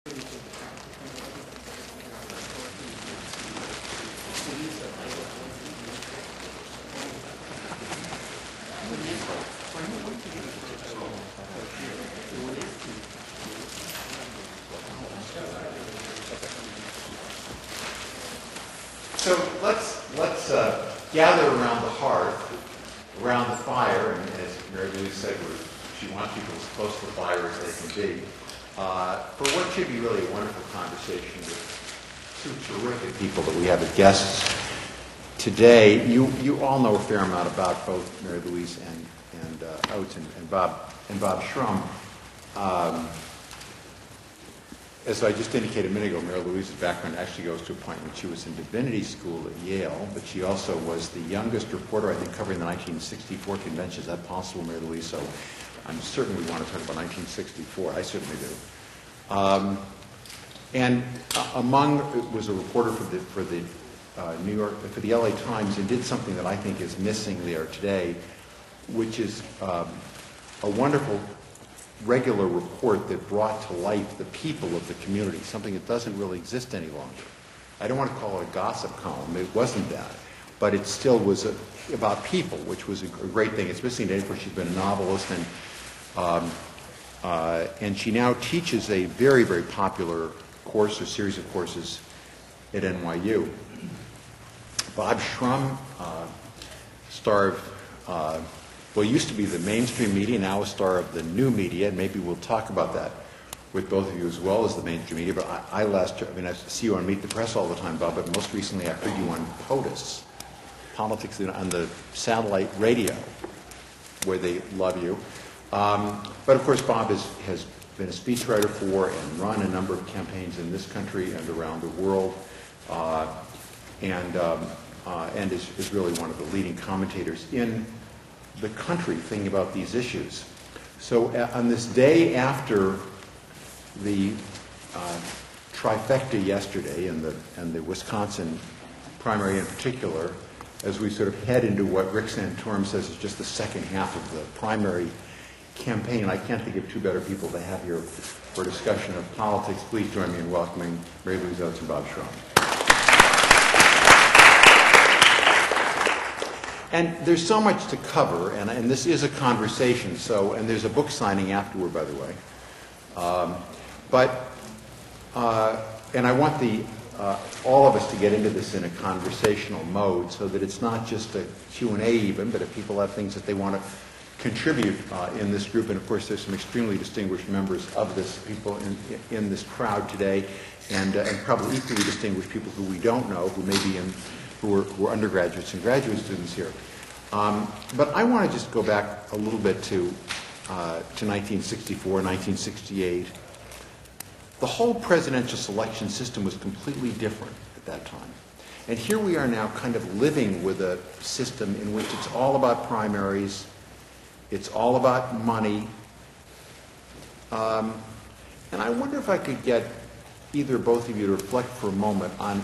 So let's gather around the hearth, around the fire, and as Marylouise said, she wants people as close to the fire as they can be, for what should be really a wonderful conversation with two terrific people that we have as guests today. You all know a fair amount about both Marylouise and Oates and Bob Shrum. As I just indicated a minute ago, Marylouise's background actually goes to a point when she was in divinity school at Yale, but she also was the youngest reporter, I think, covering the 1964 convention. Is that possible, Marylouise? So I'm certain we want to talk about 1964. I certainly do. And was a reporter for the New York, for the LA Times, and did something that I think is missing there today, which is a wonderful regular report that brought to life the people of the community, something that doesn't really exist any longer. I don't want to call it a gossip column. It wasn't that. But it still was about people, which was a great thing. It's missing today because she's been a novelist, and she now teaches a very, very popular course or series of courses at NYU. Bob Shrum, star of used to be the mainstream media, now a star of the new media, and maybe we'll talk about that with both of you as well as the mainstream media. But I see you on Meet the Press all the time, Bob, but most recently I heard you on POTUS, Politics on the satellite radio, where they love you. But of course, Bob has been a speechwriter for and run a number of campaigns in this country and around the world, and is really one of the leading commentators in the country thinking about these issues. So on this day after the trifecta yesterday and the Wisconsin primary in particular, as we sort of head into what Rick Santorum says is just the second half of the primary campaign, and I can't think of two better people to have here for a discussion of politics. Please join me in welcoming Marylouise Oates and Bob Shrum. And there's so much to cover, and this is a conversation, and there's a book signing afterward, by the way. And I want all of us to get into this in a conversational mode so that it's not just a Q&A even, but if people have things that they want to contribute in this group, and of course there's some extremely distinguished members of this people in this crowd today, and probably equally distinguished people who we don't know, who may be who are undergraduates and graduate students here. But I want to just go back a little bit to 1964, 1968. The whole presidential selection system was completely different at that time. And here we are now kind of living with a system in which it's all about primaries, it's all about money. And I wonder if I could get either or both of you to reflect for a moment on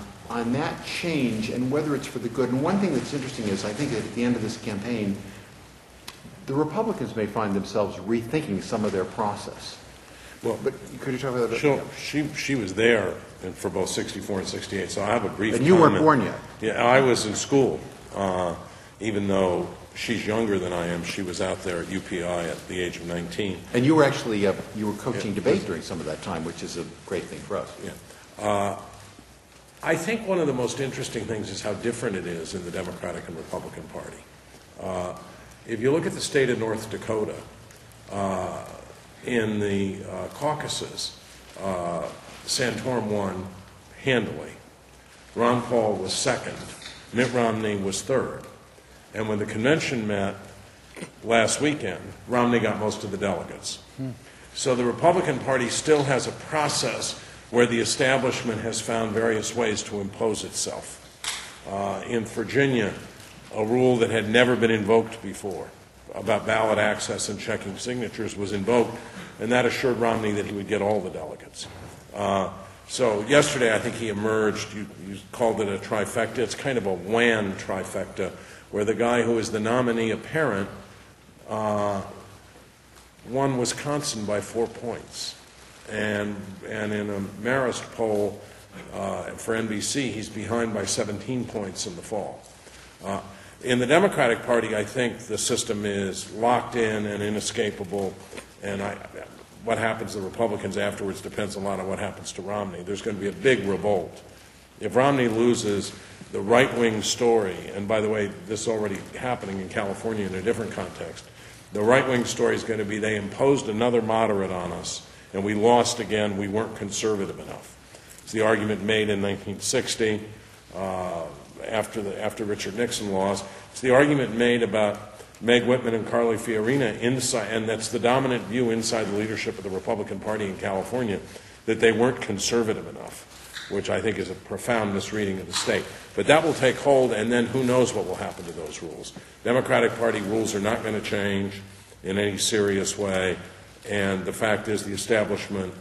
that change and whether it's for the good. And one thing that's interesting is I think that at the end of this campaign, the Republicans may find themselves rethinking some of their process. Well, but could you talk about that? Sure. She was there for both 64 and 68, so I have a brief And you weren't born yet. Yeah, I was in school. Even though she's younger than I am, she was out there at UPI at the age of 19. And you were actually you were coaching debate during some of that time, which is a great thing for us. Yeah. I think one of the most interesting things is how different it is in the Democratic and Republican Party. If you look at the state of North Dakota, in the caucuses, Santorum won handily. Ron Paul was second. Mitt Romney was third. And when the convention met last weekend, Romney got most of the delegates. So the Republican Party still has a process where the establishment has found various ways to impose itself. In Virginia, a rule that had never been invoked before about ballot access and checking signatures was invoked, and that assured Romney that he would get all the delegates. So yesterday I think he emerged, you called it a trifecta, it's kind of a WAN trifecta, where the guy who is the nominee apparent won Wisconsin by 4 points. and in a Marist poll for NBC, he's behind by 17 points in the fall. In the Democratic Party, I think the system is locked in and inescapable, and what happens to the Republicans afterwards depends a lot on what happens to Romney. There's going to be a big revolt. If Romney loses, the right-wing story, and by the way, this is already happening in California in a different context, the right-wing story is going to be they imposed another moderate on us, and we lost again, we weren't conservative enough. It's the argument made in 1960 after Richard Nixon lost. It's the argument made about Meg Whitman and Carly Fiorina inside, and that's the dominant view inside the leadership of the Republican Party in California, that they weren't conservative enough, which I think is a profound misreading of the state. But that will take hold, and then who knows what will happen to those rules. Democratic Party rules are not going to change in any serious way, and the fact is the establishment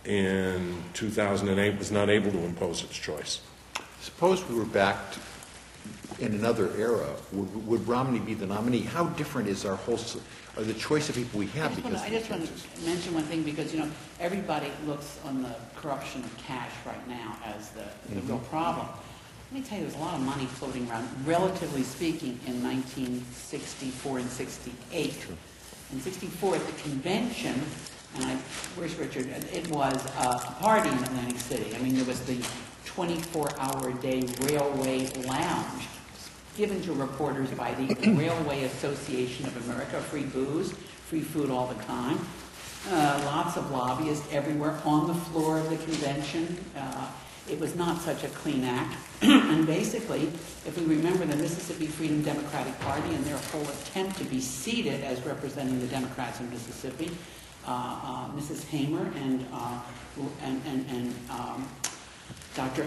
in 2008 was not able to impose its choice. Suppose we were back in another era. Would Romney be the nominee? How different is our whole, or the choice of people we have? I just want to mention one thing, because, you know, everybody looks on the corruption of cash right now as the real problem. Let me tell you, there's a lot of money floating around, relatively speaking, in 1964 and 68. True. In 64, at the convention, and where's Richard? It was a party in Atlantic City. I mean, there was the 24-hour-a-day railway lounge given to reporters by the Railway Association of America, free booze, free food all the time, lots of lobbyists everywhere on the floor of the convention. It was not such a clean act. And basically, if we remember the Mississippi Freedom Democratic Party and their whole attempt to be seated as representing the Democrats in Mississippi, Mrs. Hamer and Dr.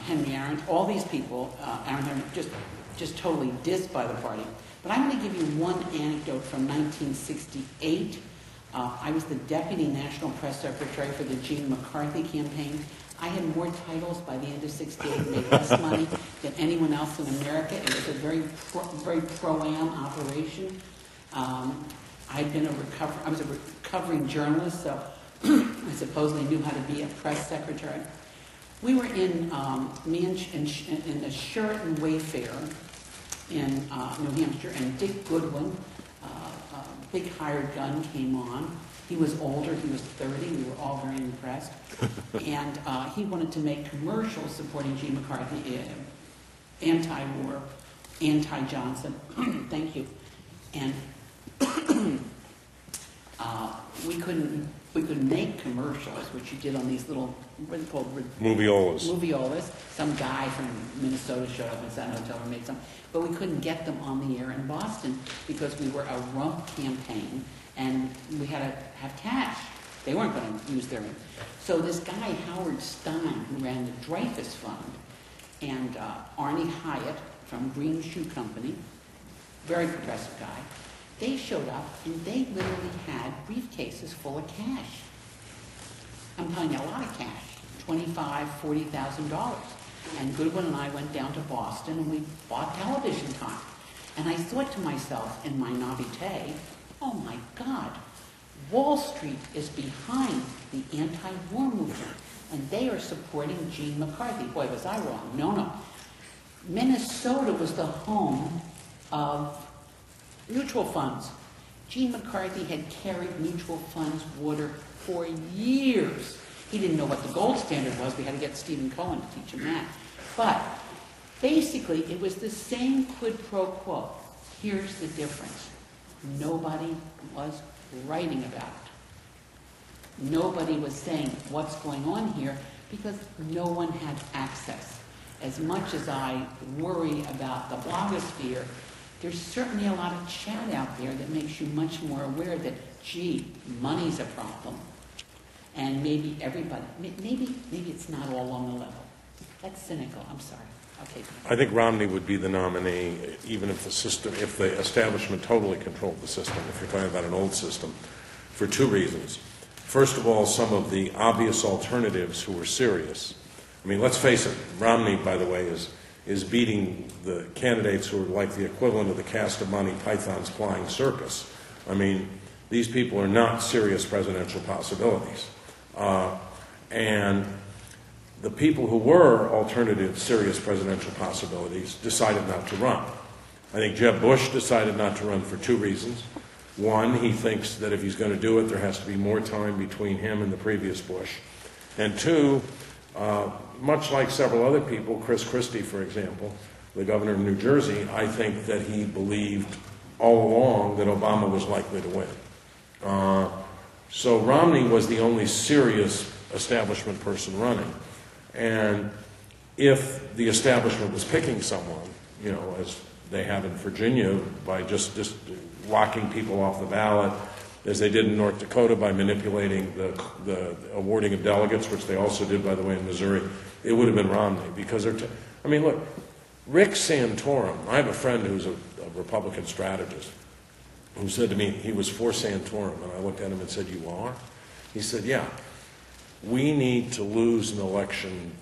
Henry Arendt, all these people, just totally dissed by the party. But I'm going to give you one anecdote from 1968. I was the Deputy National Press Secretary for the Gene McCarthy campaign. I had more titles by the end of 68 and made less money than anyone else in America. It was a very pro-am operation. I was a recovering journalist, so I supposedly knew how to be a press secretary. We were in the Sheraton Wayfair in New Hampshire, and Dick Goodwin, a big hired gun, came on. He was older, he was 30, we were all very impressed. And he wanted to make commercials supporting Gene McCarthy, anti-war, anti-Johnson. Thank you. And we couldn't make commercials, which you did on these little, what are they called? Moviolas. Moviolas. Some guy from Minnesota showed up in San Hotel and made some. But we couldn't get them on the air in Boston because we were a rump campaign and we had to have cash. They weren't going to use their... So this guy, Howard Stein, who ran the Dreyfus Fund, and Arnie Hyatt from Green Shoe Company, very progressive guy, they showed up and they literally had briefcases full of cash. I'm telling you, a lot of cash, $25,000, $40,000. And Goodwin and I went down to Boston and we bought television time. And I thought to myself in my naivete, oh my God, Wall Street is behind the anti-war movement and they are supporting Gene McCarthy. Boy, was I wrong. No. Minnesota was the home of mutual funds. Gene McCarthy had carried mutual funds water for years. He didn't know what the gold standard was. We had to get Stephen Cohen to teach him that. But basically, it was the same quid pro quo. Here's the difference. Nobody was writing about it. Nobody was saying what's going on here because no one had access. As much as I worry about the blogosphere, there's certainly a lot of chat out there that makes you much more aware that, gee, money's a problem. And maybe everybody, maybe it's not all on the level. That's cynical, I'm sorry. Okay. I think Romney would be the nominee even if the establishment totally controlled the system, if you're talking about an old system, for two reasons. First of all, some of the obvious alternatives who were serious. I mean, let's face it, Romney, by the way, is beating the candidates who are like the equivalent of the cast of Monty Python's Flying Circus. I mean, these people are not serious presidential possibilities. And the people who were alternative serious presidential possibilities decided not to run. I think Jeb Bush decided not to run for two reasons. One, he thinks that if he's going to do it, there has to be more time between him and the previous Bush. And two, much like several other people, Chris Christie, for example, the governor of New Jersey, I think that he believed all along that Obama was likely to win. So Romney was the only serious establishment person running. And if the establishment was picking someone, you know, as they have in Virginia, by just locking people off the ballot, as they did in North Dakota by manipulating the awarding of delegates, which they also did, by the way, in Missouri, it would have been Romney. Because I mean, look, Rick Santorum, I have a friend who's a Republican strategist, who said to me he was for Santorum, and I looked at him and said, "You are?" He said, "Yeah. We need to lose an election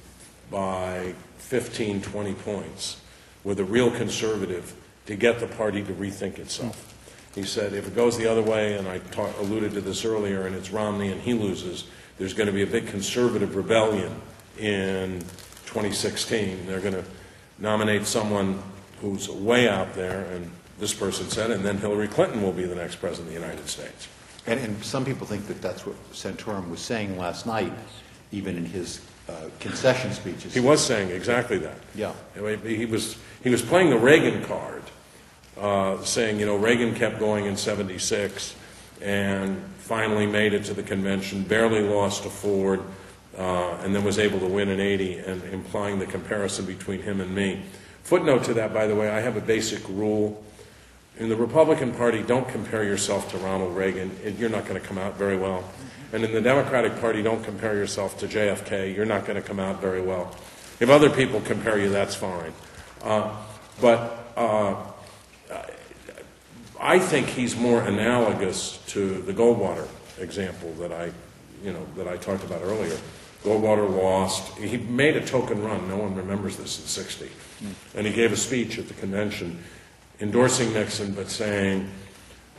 by 15, 20 points with a real conservative to get the party to rethink itself." He said, if it goes the other way, and I alluded to this earlier, and it's Romney and he loses, there's going to be a big conservative rebellion in 2016. They're going to nominate someone who's way out there, and this person said, and then Hillary Clinton will be the next president of the United States. And some people think that that's what Santorum was saying last night, even in his concession speeches. He was saying exactly that. Yeah. He was playing the Reagan card, saying, you know, Reagan kept going in '76 and finally made it to the convention, barely lost to Ford, and then was able to win in '80, and implying the comparison between him and me. Footnote to that, by the way, I have a basic rule. In the Republican Party, don't compare yourself to Ronald Reagan. You're not going to come out very well. And in the Democratic Party, don't compare yourself to JFK. You're not going to come out very well. If other people compare you, that's fine. But I think he's more analogous to the Goldwater example that I talked about earlier. Goldwater lost. He made a token run. No one remembers this in '60. And he gave a speech at the convention endorsing Nixon, but saying,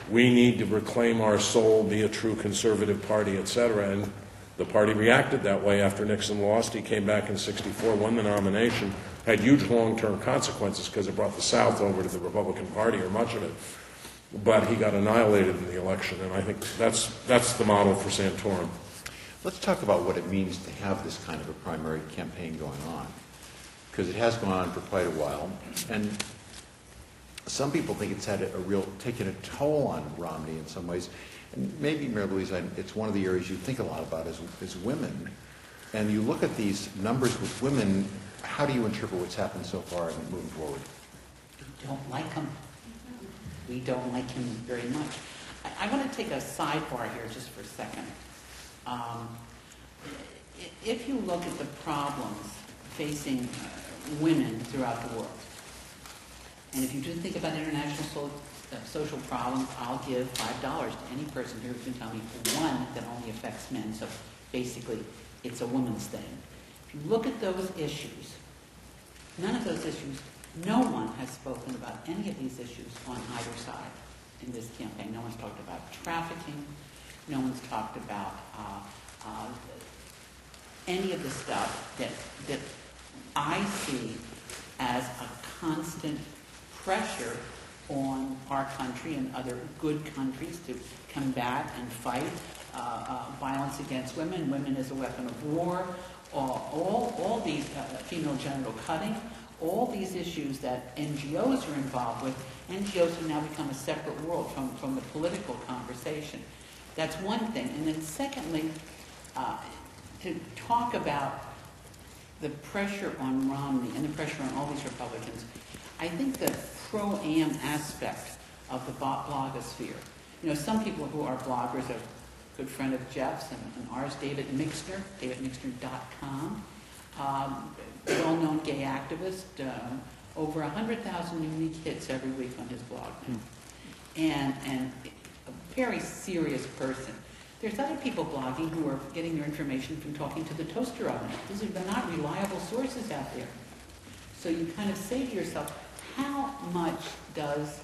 we need to reclaim our soul, be a true conservative party, etc. And the party reacted that way after Nixon lost. He came back in '64, won the nomination, had huge long-term consequences because it brought the South over to the Republican Party, or much of it. But he got annihilated in the election, and I think that's the model for Santorum. Let's talk about what it means to have this kind of a primary campaign going on, because it has gone on for quite a while, and some people think it's had taken a toll on Romney in some ways. And maybe, Marylouise, it's one of the areas you think a lot about is women. And you look at these numbers with women, how do you interpret what's happened so far and moving forward? We don't like him. We don't like him very much. I want to take a sidebar here just for a second. If you look at the problems facing women throughout the world, and if you do think about international social problems, I'll give $5 to any person here who can tell me one that only affects men. So basically, it's a woman's thing. If you look at those issues, none of those issues, no one has spoken about any of these issues on either side in this campaign. No one's talked about trafficking. No one's talked about any of the stuff that I see as a constant pressure on our country and other good countries to combat and fight violence against women. Women as a weapon of war. All these female genital cutting. All these issues that NGOs are involved with. NGOs have now become a separate world from the political conversation. That's one thing. And then secondly, to talk about the pressure on Romney and the pressure on all these Republicans, I think the pro-am aspect of the blogosphere. You know, some people who are bloggers, a good friend of Jeff's and ours, David Mixner, davidmixner.com, well-known gay activist, over 100,000 unique hits every week on his blog now. And a very serious person. There's other people blogging who are getting their information from talking to the toaster oven. These are not reliable sources out there. So you kind of say to yourself, how much does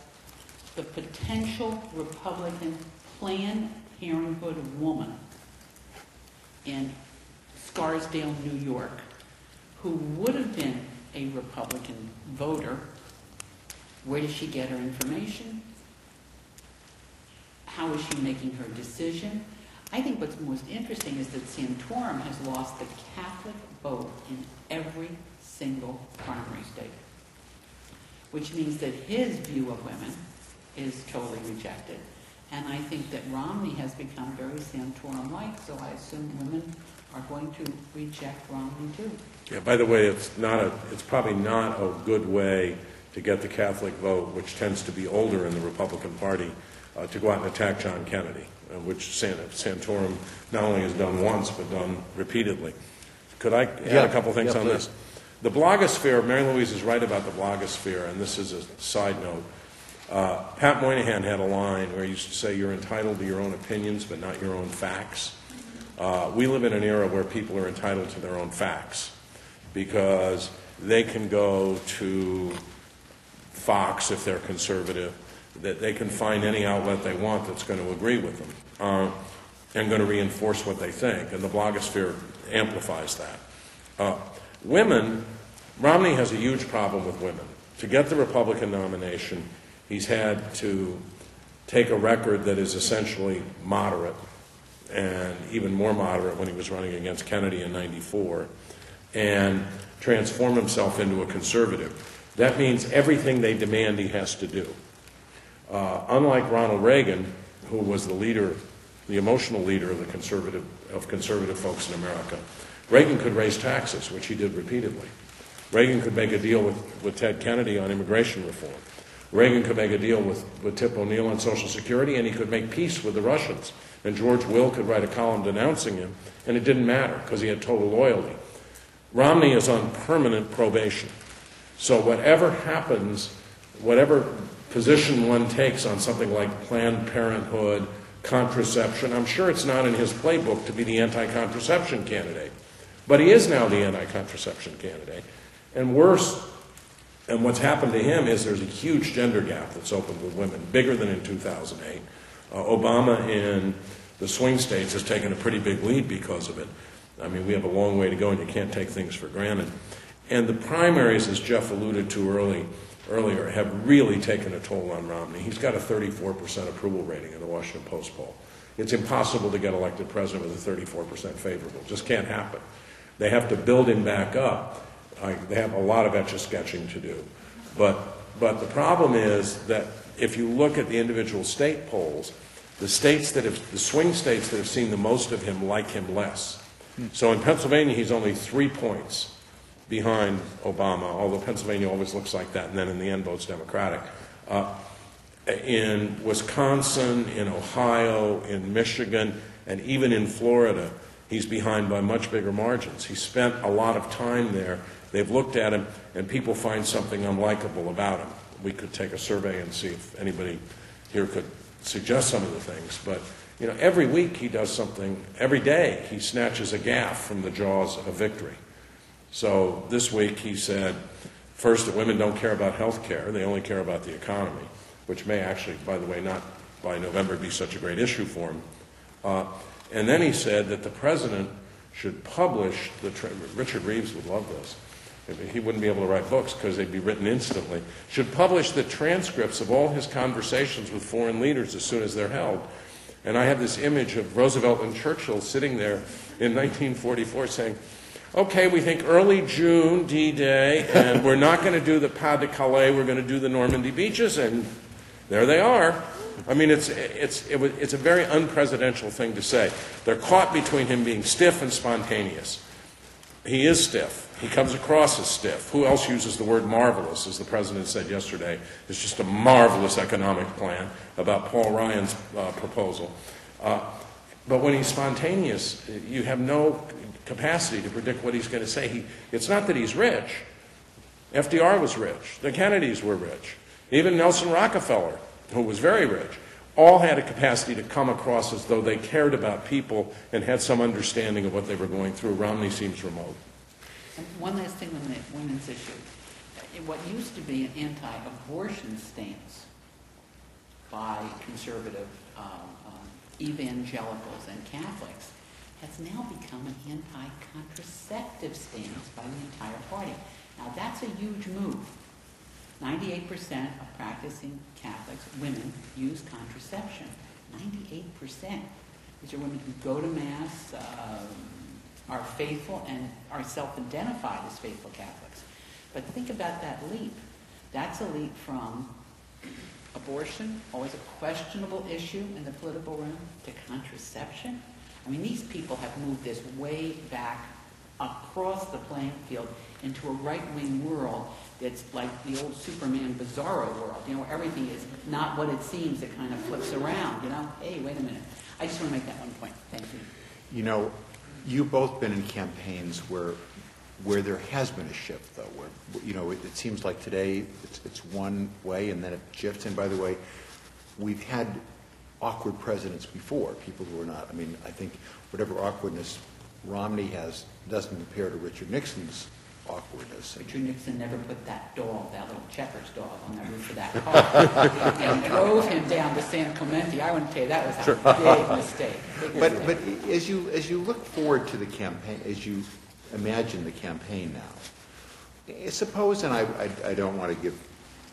the potential Republican Planned Parenthood woman in Scarsdale, New York, who would have been a Republican voter. Where does she get her information? How is she making her decision? I think what's most interesting is that Santorum has lost the Catholic vote in every single primary state, which means that his view of women is totally rejected. And I think that Romney has become very Santorum-like, so I assume women are going to reject Romney too. Yeah, by the way, it's probably not a good way to get the Catholic vote, which tends to be older in the Republican Party, to go out and attack John Kennedy, which Santorum not only has done once, but done repeatedly. Could I add a couple things on this? The blogosphere, Marylouise is right about the blogosphere, and this is a side note. Pat Moynihan had a line where he used to say, you're entitled to your own opinions, but not your own facts. We live in an era where people are entitled to their own facts because they can go to Fox if they're conservative, that they can find any outlet they want that's going to agree with them and going to reinforce what they think, and the blogosphere amplifies that. Women, Romney has a huge problem with women. To get the Republican nomination, he's had to take a record that is essentially moderate, and even more moderate when he was running against Kennedy in '94, and transform himself into a conservative. That means everything they demand he has to do. Unlike Ronald Reagan, who was the leader, the emotional leader of conservative folks in America, Reagan could raise taxes, which he did repeatedly. Reagan could make a deal with Ted Kennedy on immigration reform. Reagan could make a deal with Tip O'Neill on Social Security, and he could make peace with the Russians. And George Will could write a column denouncing him, and it didn't matter because he had total loyalty. Romney is on permanent probation. So whatever happens, whatever position one takes on something like Planned Parenthood, contraception, I'm sure it's not in his playbook to be the anti-contraception candidate. But he is now the anti-contraception candidate. And worse, and what's happened to him is there's a huge gender gap that's opened with women, bigger than in 2008. Obama in the swing states has taken a pretty big lead because of it. I mean, we have a long way to go, and you can't take things for granted. And the primaries, as Jeff alluded to earlier, have really taken a toll on Romney. He's got a 34% approval rating in the Washington Post poll. It's impossible to get elected president with a 34% favorable. It just can't happen. They have to build him back up. They have a lot of etch-a-sketching to do. But the problem is that if you look at the individual state polls, the swing states that have seen the most of him like him less. So in Pennsylvania, he's only 3 points behind Obama, although Pennsylvania always looks like that, and then in the end votes Democratic. In Wisconsin, in Ohio, in Michigan, and even in Florida, he's behind by much bigger margins. He spent a lot of time there. They've looked at him, and people find something unlikable about him. We could take a survey and see if anybody here could suggest some of the things. But you know, every week he does something. Every day he snatches a gaffe from the jaws of victory. So this week he said, first, that women don't care about health care. They only care about the economy, which may actually, by the way, not by November be such a great issue for him. And then he said that the president should publish Richard Reeves would love this. He wouldn't be able to write books because they'd be written instantly. Should publish the transcripts of all his conversations with foreign leaders as soon as they're held. And I have this image of Roosevelt and Churchill sitting there in 1944 saying, okay, we think early June, D-Day, and we're not going to do the Pas de Calais, we're going to do the Normandy beaches, and there they are. I mean, it's a very unpresidential thing to say. They're caught between him being stiff and spontaneous. He is stiff. He comes across as stiff. Who else uses the word marvelous, as the president said yesterday? It's just a marvelous economic plan about Paul Ryan's proposal. But when he's spontaneous, you have no capacity to predict what he's going to say. It's not that he's rich. FDR was rich. The Kennedys were rich. Even Nelson Rockefeller, who was very rich, all had a capacity to come across as though they cared about people and had some understanding of what they were going through. Romney seems remote. And one last thing on the women's issue. What used to be an anti-abortion stance by conservative evangelicals and Catholics has now become an anti-contraceptive stance by the entire party. Now, that's a huge move. 98% of practicing Catholics, women, use contraception. 98%. These are women who go to Mass, are faithful, and are self-identified as faithful Catholics. But think about that leap. That's a leap from abortion, always a questionable issue in the political room, to contraception. I mean, these people have moved this way back across the playing field into a right-wing world that's like the old Superman Bizarro world, where everything is not what it seems. It kind of flips around, Hey, wait a minute. I just want to make that one point. Thank you. You've both been in campaigns where there has been a shift, though, where, it seems like today it's one way and then it shifts. And by the way, we've had awkward presidents before, people who are not. I mean, I think whatever awkwardness Romney has doesn't compare to Richard Nixon's awkwardness. Richard Nixon never put that dog, that little Checkers dog, on the roof of that car and drove him down to San Clemente. I wouldn't tell you that was a big mistake. But as you look forward to the campaign, as you imagine the campaign now, suppose, and I don't want to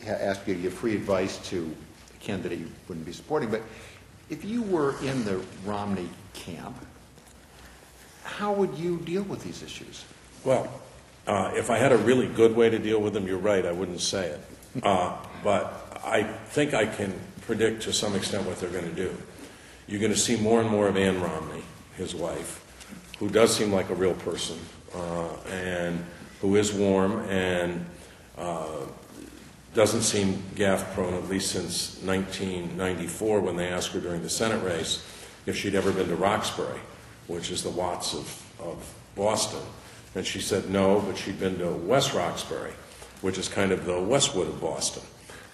ask you to give free advice to a candidate you wouldn't be supporting, but if you were in the Romney camp, how would you deal with these issues? Well, if I had a really good way to deal with them, you're right, I wouldn't say it. But I think I can predict to some extent what they're going to do. You're going to see more and more of Ann Romney, his wife, who does seem like a real person, and who is warm and doesn't seem gaffe-prone, at least since 1994 when they asked her during the Senate race if she'd ever been to Roxbury, which is the Watts of Boston. And she said no, but she'd been to West Roxbury, which is kind of the Westwood of Boston.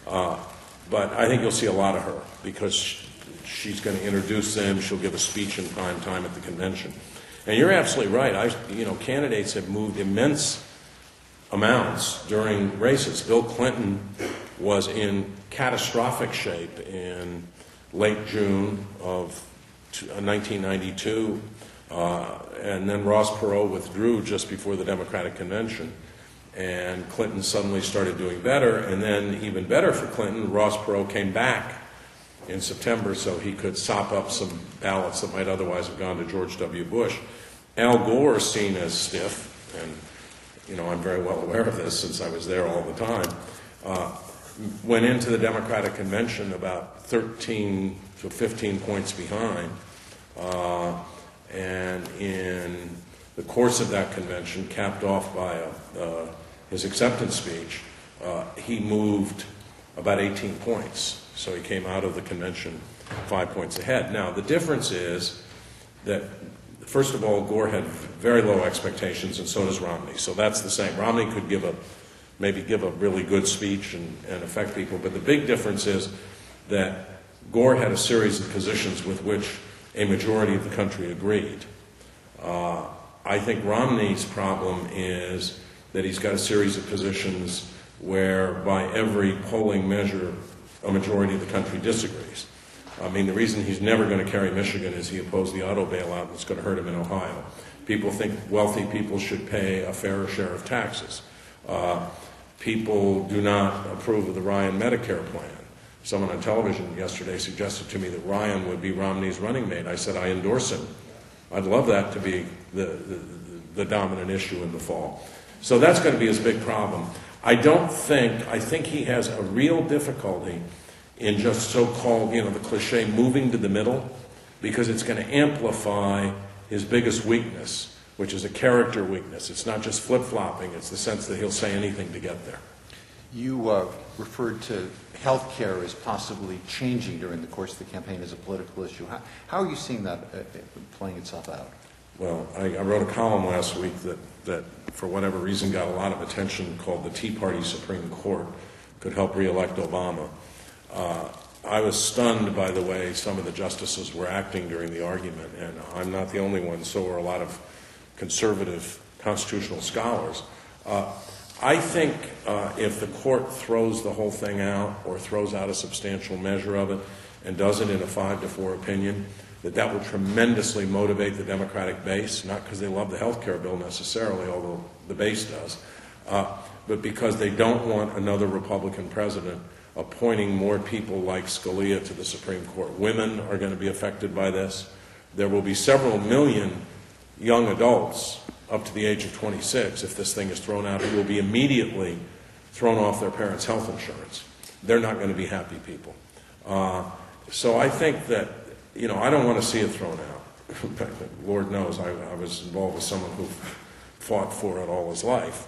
But I think you'll see a lot of her because she's going to introduce them. She'll give a speech in prime time at the convention. And you're absolutely right. Candidates have moved immense amounts during races. Bill Clinton was in catastrophic shape in late June of 1992. And then Ross Perot withdrew just before the Democratic convention, and Clinton suddenly started doing better. And then, even better for Clinton, Ross Perot came back in September so he could sop up some ballots that might otherwise have gone to George W. Bush. Al Gore, seen as stiff, and I'm very well aware of this since I was there all the time, went into the Democratic convention about 13 to 15 points behind. And in the course of that convention, capped off by his acceptance speech, he moved about 18 points. So he came out of the convention 5 points ahead. Now, the difference is that, first of all, Gore had very low expectations, and so does Romney. So that's the same. Romney could maybe give a really good speech and affect people. But the big difference is that Gore had a series of positions with which a majority of the country agreed. I think Romney's problem is that he's got a series of positions where, by every polling measure, a majority of the country disagrees. I mean, the reason he's never going to carry Michigan is he opposed the auto bailout, and it's going to hurt him in Ohio. People think wealthy people should pay a fairer share of taxes. People do not approve of the Ryan Medicare plan. Someone on television yesterday suggested to me that Ryan would be Romney's running mate. I said, I endorse him. I'd love that to be the dominant issue in the fall. So that's going to be his big problem. I think he has a real difficulty in just so-called, the cliche, moving to the middle, because it's going to amplify his biggest weakness, which is a character weakness. It's not just flip-flopping, it's the sense that he'll say anything to get there. You referred to health care as possibly changing during the course of the campaign as a political issue. How are you seeing that playing itself out? Well, I wrote a column last week that for whatever reason got a lot of attention, called "The Tea Party Supreme Court Could Help Re-elect Obama." I was stunned by the way some of the justices were acting during the argument, and I'm not the only one, so are a lot of conservative constitutional scholars. I think if the court throws the whole thing out, or throws out a substantial measure of it, and does it in a 5-4 opinion, that will tremendously motivate the Democratic base, not because they love the health care bill necessarily, although the base does, but because they don't want another Republican president appointing more people like Scalia to the Supreme Court. Women are going to be affected by this. There will be several million young adults up to the age of 26, if this thing is thrown out, who will be immediately thrown off their parents' health insurance. They're not going to be happy people. So I think that, I don't want to see it thrown out. Lord knows I was involved with someone who fought for it all his life.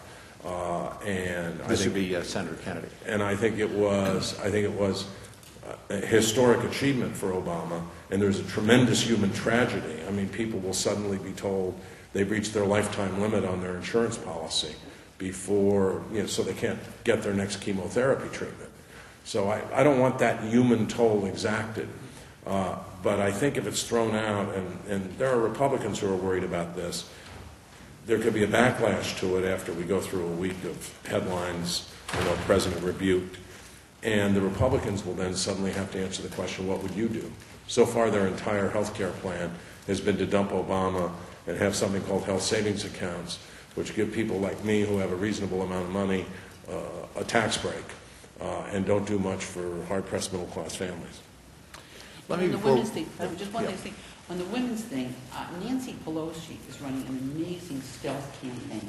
This would be Senator Kennedy. And I think it was a historic achievement for Obama, and there's a tremendous human tragedy. I mean, people will suddenly be told they've reached their lifetime limit on their insurance policy before, so they can't get their next chemotherapy treatment. So I don't want that human toll exacted. But I think if it's thrown out, and there are Republicans who are worried about this, there could be a backlash to it after we go through a week of headlines, President rebuked, and the Republicans will then suddenly have to answer the question, what would you do? So far, their entire health care plan has been to dump Obama and have something called health savings accounts, which give people like me who have a reasonable amount of money a tax break and don't do much for hard-pressed middle-class families. On the women's thing, just one thing. On the women's thing, Nancy Pelosi is running an amazing stealth campaign.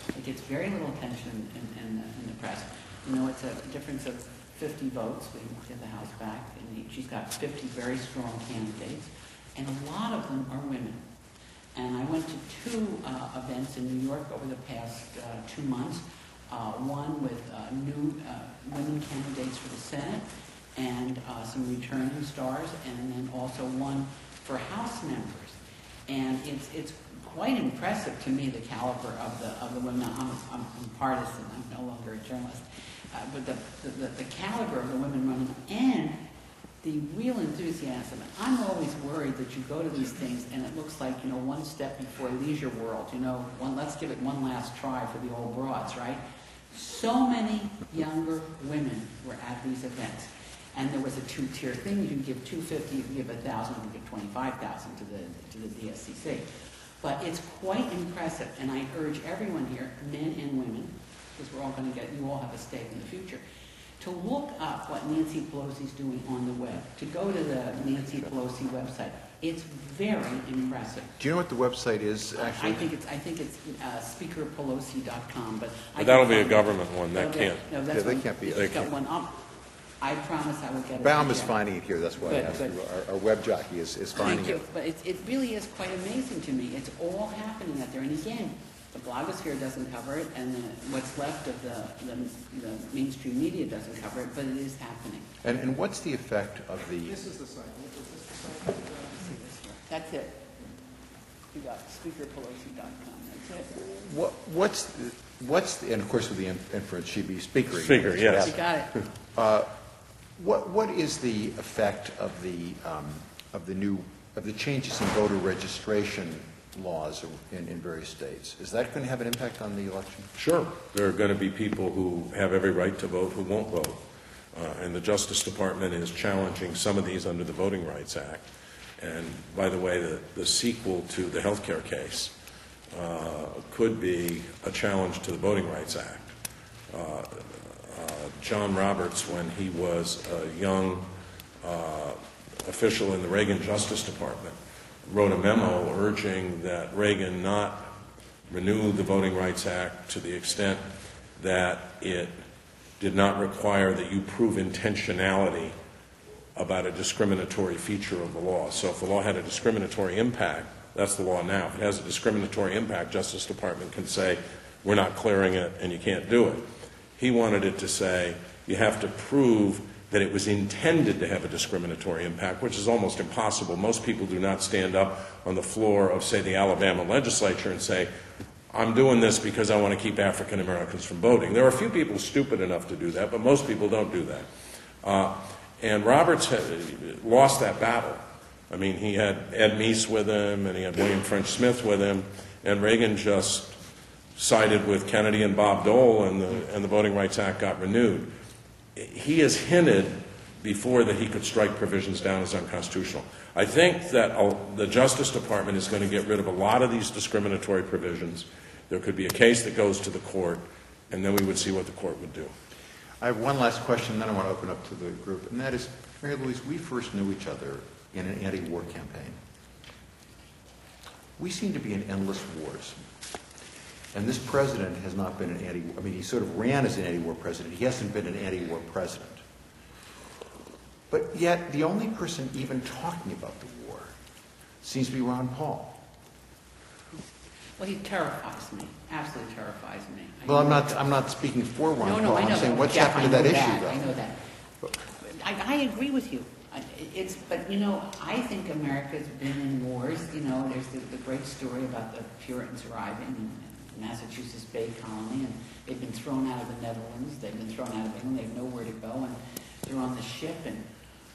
It gets very little attention in the press. It's a difference of 50 votes. We get the House back, and she's got 50 very strong candidates, and a lot of them are women. And I went to 2 events in New York over the past 2 months, one with new women candidates for the Senate and some returning stars, and then also one for House members. And it's quite impressive to me, the caliber of the women. I'm partisan, I'm no longer a journalist. But the caliber of the women running and the real enthusiasm. I'm always worried that you go to these things and it looks like, one step before Leisure World, let's give it one last try for the old broads, right? So many younger women were at these events. And there was a 2-tier thing. You can give $250, you can give $1,000, you can give $25,000 to the DSCC. But it's quite impressive, and I urge everyone here, men and women, because you all have a stake in the future, to look up what Nancy Pelosi's doing on the web, to go to the Nancy Pelosi website. It's very impressive. Do you know what the website is, actually? I think it's speakerpelosi.com. But that'll be a government one. That can't. No, that's they can't be. They got one up. I promise I will get it. Baum is finding it here. That's why I asked you. Our web jockey is finding Thank you. it. But it really is quite amazing to me. It's all happening out there. And again, the blogosphere doesn't cover it, and what's left of the mainstream media doesn't cover it, but it is happening. And what's the effect of the... This is the site. Is this the site? That's it. You got speakerpelosi.com. That's it. What's and of course with the inference she'd be speaker. Speaker, yes. You got it. What is the effect of the changes in voter registration laws in various states? Is that going to have an impact on the election? Sure. There are going to be people who have every right to vote who won't vote. And the Justice Department is challenging some of these under the Voting Rights Act. And by the way, the sequel to the health care case could be a challenge to the Voting Rights Act. John Roberts, when he was a young official in the Reagan Justice Department, wrote a memo urging that Reagan not renew the Voting Rights Act to the extent that it did not require that you prove intentionality about a discriminatory feature of the law. So if the law had a discriminatory impact, that's the law now. If it has a discriminatory impact, Justice Department can say, we're not clearing it and you can't do it. He wanted it to say, you have to prove that it was intended to have a discriminatory impact, which is almost impossible. Most people do not stand up on the floor of, say, the Alabama legislature and say, I'm doing this because I want to keep African Americans from voting. There are a few people stupid enough to do that, but most people don't do that. And Roberts lost that battle. I mean, he had Ed Meese with him, and he had William French Smith with him, and Reagan just sided with Kennedy and Bob Dole, and the Voting Rights Act got renewed. He has hinted before that he could strike provisions down as unconstitutional. I think that the Justice Department is going to get rid of a lot of these discriminatory provisions. There could be a case that goes to the court, and then we would see what the court would do. I have one last question, then I want to open up to the group, and that is, Marylouise, we first knew each other in an anti-war campaign. We seem to be in endless wars. And this president has not been an anti-war, I mean, he sort of ran as an anti-war president. He hasn't been an anti-war president. But yet, the only person even talking about the war seems to be Ron Paul. Well, he terrifies me, absolutely terrifies me. Well, I'm not speaking for Ron Paul. I know I'm saying that. what's Jeff, happened to that issue, though. I know that. I agree with you. But you know, I think America's been in wars. You know, there's the great story about the Puritans arriving in Massachusetts Bay Colony, and they've been thrown out of the Netherlands, they've been thrown out of England, they have nowhere to go, and they're on the ship, and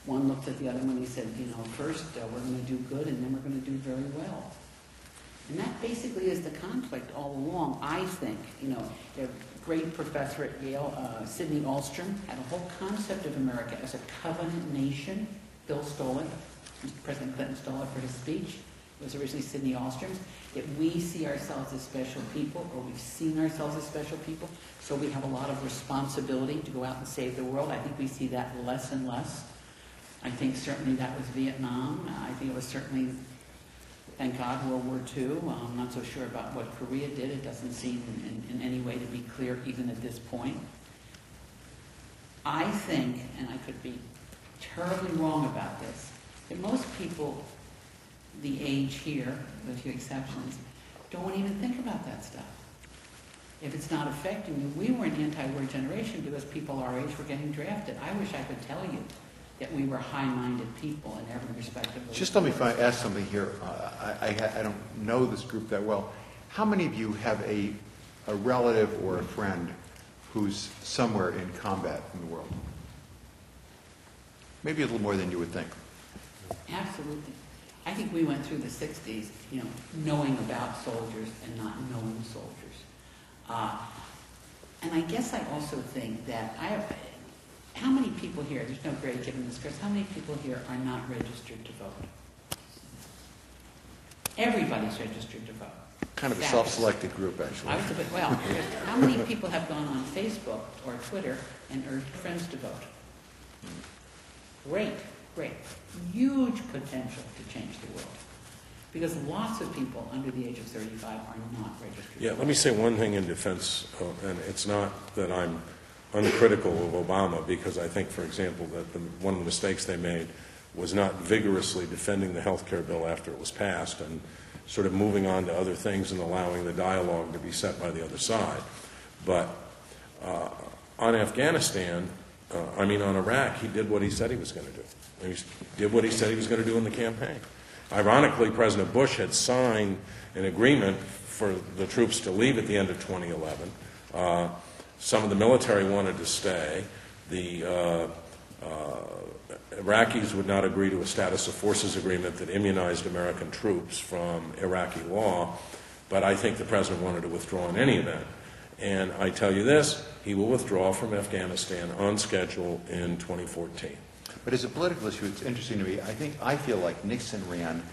one looked at the other one and he said, you know, first we're going to do good, and then we're going to do very well. And that basically is the conflict all along, I think. You know, the great professor at Yale, Sidney Alstrom, had a whole concept of America as a covenant nation. Bill stole it. President Clinton stole it for his speech. It was originally Sidney Alstrom's. That we see ourselves as special people, or we've seen ourselves as special people, so we have a lot of responsibility to go out and save the world. I think we see that less and less. I think certainly that was Vietnam. I think it was certainly, thank God, World War II. I'm not so sure about what Korea did. It doesn't seem in any way to be clear even at this point. I think, and I could be terribly wrong about this, that most people the age here, with a few exceptions, don't even think about that stuff. If it's not affecting you, we were an anti-war generation because people our age were getting drafted. I wish I could tell you that we were high-minded people in every respect of the Just let me ask something here. I don't know this group that well. How many of you have a relative or a friend who's somewhere in combat in the world? Maybe a little more than you would think. Absolutely. I think we went through the 60s, you know, knowing about soldiers and not knowing soldiers. And I guess I also think that how many people here, there's no grade given this course, how many people here are not registered to vote? Everybody's registered to vote. Kind of a self-selected group, actually. How many people have gone on Facebook or Twitter and urged friends to vote? Great. Huge potential to change the world. Because lots of people under the age of 35 are not registered. Yeah, let me say one thing in defense, and it's not that I'm uncritical of Obama, because I think, for example, that one of the mistakes they made was not vigorously defending the health care bill after it was passed and sort of moving on to other things and allowing the dialogue to be set by the other side. But on Afghanistan, on Iraq, he did what he said he was going to do. He did what he said he was going to do in the campaign. Ironically, President Bush had signed an agreement for the troops to leave at the end of 2011. Some of the military wanted to stay. The Iraqis would not agree to a status of forces agreement that immunized American troops from Iraqi law, but I think the president wanted to withdraw in any event. And I tell you this, he will withdraw from Afghanistan on schedule in 2014. But as a political issue, it's interesting to me. I feel like Nixon ran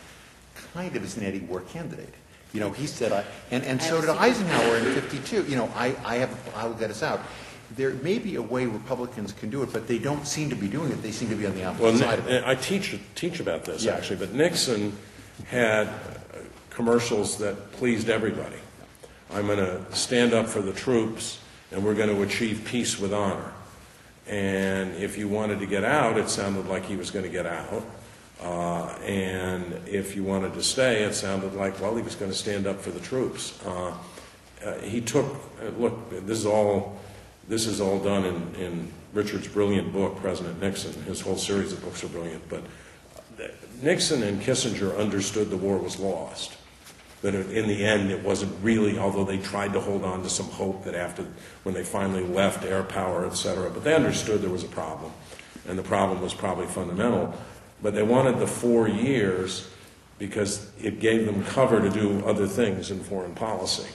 kind of as an anti-war candidate. You know, he said, and so did Eisenhower in '52. You know, I will get us out. There may be a way Republicans can do it, but they don't seem to be doing it. They seem to be on the opposite side of it. I teach about this, actually, but Nixon had commercials that pleased everybody. I'm going to stand up for the troops, and we're going to achieve peace with honor. And if you wanted to get out, it sounded like he was going to get out. And if you wanted to stay, it sounded like, well, he was going to stand up for the troops. He took, look, this is all done in Richard's brilliant book, President Nixon. His whole series of books are brilliant. But Nixon and Kissinger understood the war was lost. That in the end, it wasn't really, although they tried to hold on to some hope that after, when they finally left, air power, etc., but they understood there was a problem, and the problem was probably fundamental. But they wanted the 4 years because it gave them cover to do other things in foreign policy.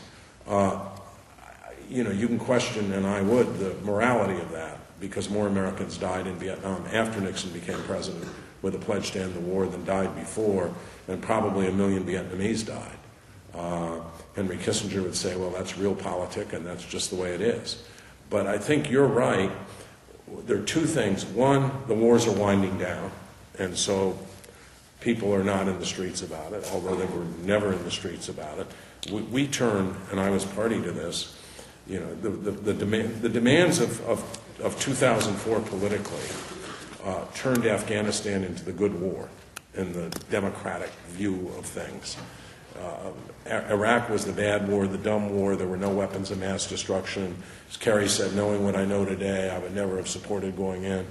you can question, and I would, the morality of that, because more Americans died in Vietnam after Nixon became president with a pledge to end the war than died before, and probably 1 million Vietnamese died. Henry Kissinger would say, well, that's realpolitik, and that's just the way it is. But I think you're right. There are two things. One, the wars are winding down, and so people are not in the streets about it, although they were never in the streets about it. We turn, and I was party to this, the demands of 2004 politically turned Afghanistan into the good war in the democratic view of things. Iraq was the bad war, the dumb war. There were no weapons of mass destruction. As Kerry said, knowing what I know today, I would never have supported going in.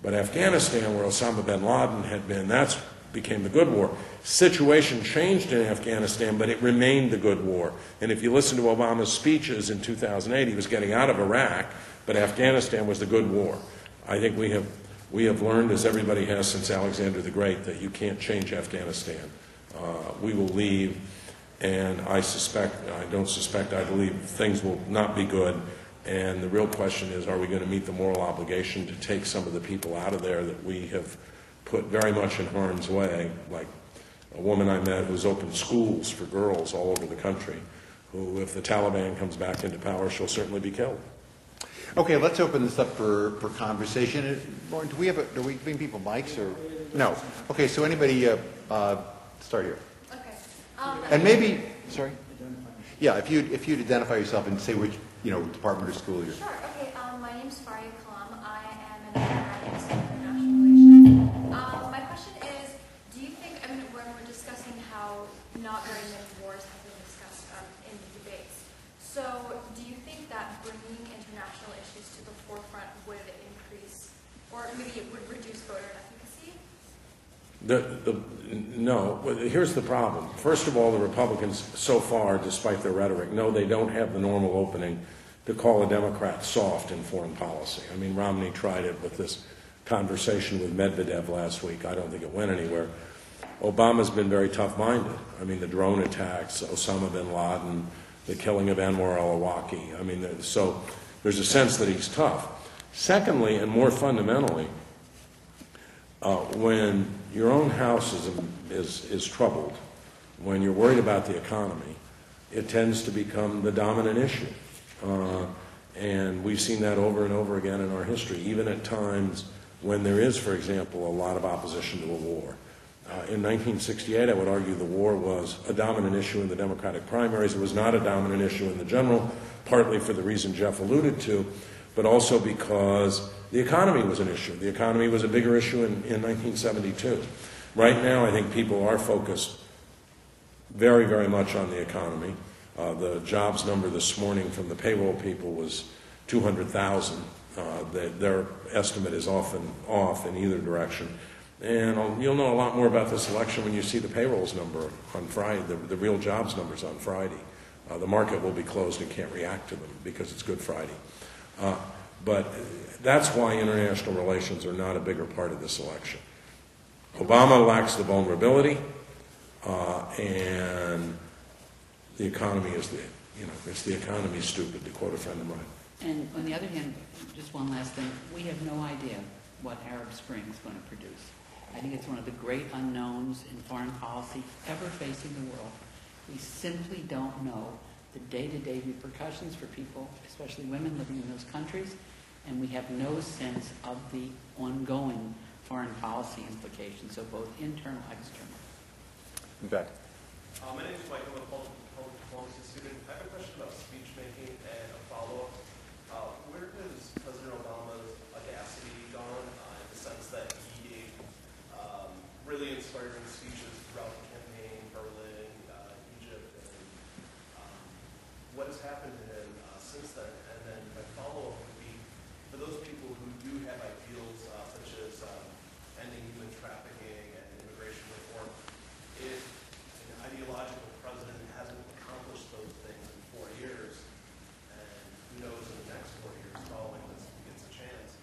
But Afghanistan, where Osama bin Laden had been, that became the good war. Situation changed in Afghanistan, but it remained the good war. And if you listen to Obama's speeches in 2008, he was getting out of Iraq, but Afghanistan was the good war. I think we have learned, as everybody has since Alexander the Great, that you can't change Afghanistan. We will leave, and I believe things will not be good. And the real question is, are we going to meet the moral obligation to take some of the people out of there that we have put very much in harm's way, like a woman I met who's opened schools for girls all over the country, who, if the Taliban comes back into power, she'll certainly be killed. Okay, let's open this up for conversation. Lauren, do we bring people mics or no? Okay, so anybody start here. Okay. And maybe, sorry. Yeah, if you'd identify yourself and say which department or school you're. Sure. Okay. My name's Faria Kalam. I am an undergraduate student in international relations. My question is, do you think? I mean, when we're discussing how not very many wars have been discussed in the debates, so do you think that bringing international issues to the forefront would increase, or maybe it would reduce voter efficacy? No. Here's the problem. First of all, the Republicans, so far, despite their rhetoric, know they don't have the normal opening to call a Democrat soft in foreign policy. I mean, Romney tried it with this conversation with Medvedev last week. I don't think it went anywhere. Obama's been very tough-minded. I mean, the drone attacks, Osama bin Laden, the killing of Anwar al-Awlaki. I mean, so there's a sense that he's tough. Secondly, and more fundamentally, when your own house is troubled, when you're worried about the economy, it tends to become the dominant issue. And we've seen that over and over again in our history, even at times when there is, for example, a lot of opposition to a war. In 1968, I would argue the war was a dominant issue in the Democratic primaries. It was not a dominant issue in the general, partly for the reason Jeff alluded to, but also because the economy was an issue. The economy was a bigger issue in 1972. Right now, I think people are focused very, very much on the economy. The jobs number this morning from the payroll people was 200,000. Their estimate is often off in either direction. And you'll know a lot more about this election when you see the payrolls number on Friday, the real jobs numbers on Friday. The market will be closed and can't react to them because it's Good Friday. But that's why international relations are not a bigger part of this election. Obama lacks the vulnerability, and the economy is it's the economy stupid, to quote a friend of mine. And on the other hand, just one last thing, we have no idea what Arab Spring is going to produce. I think it's one of the great unknowns in foreign policy ever facing the world. We simply don't know the day-to-day repercussions for people, especially women living in those countries, and we have no sense of the ongoing foreign policy implications, so both internal and external. In fact. My name is Michael, I'm a public diplomacy student. I have a question about speech making and a follow-up. Where has President Obama's audacity gone in the sense that he gave really inspiring speeches throughout the campaign, Berlin, Egypt, and what has happened to him since then? And then my follow-up would be, for those people who do have ideals such as ending human trafficking and immigration reform, if an ideological president hasn't accomplished those things in 4 years, and who knows in the next 4 years following this he gets a chance,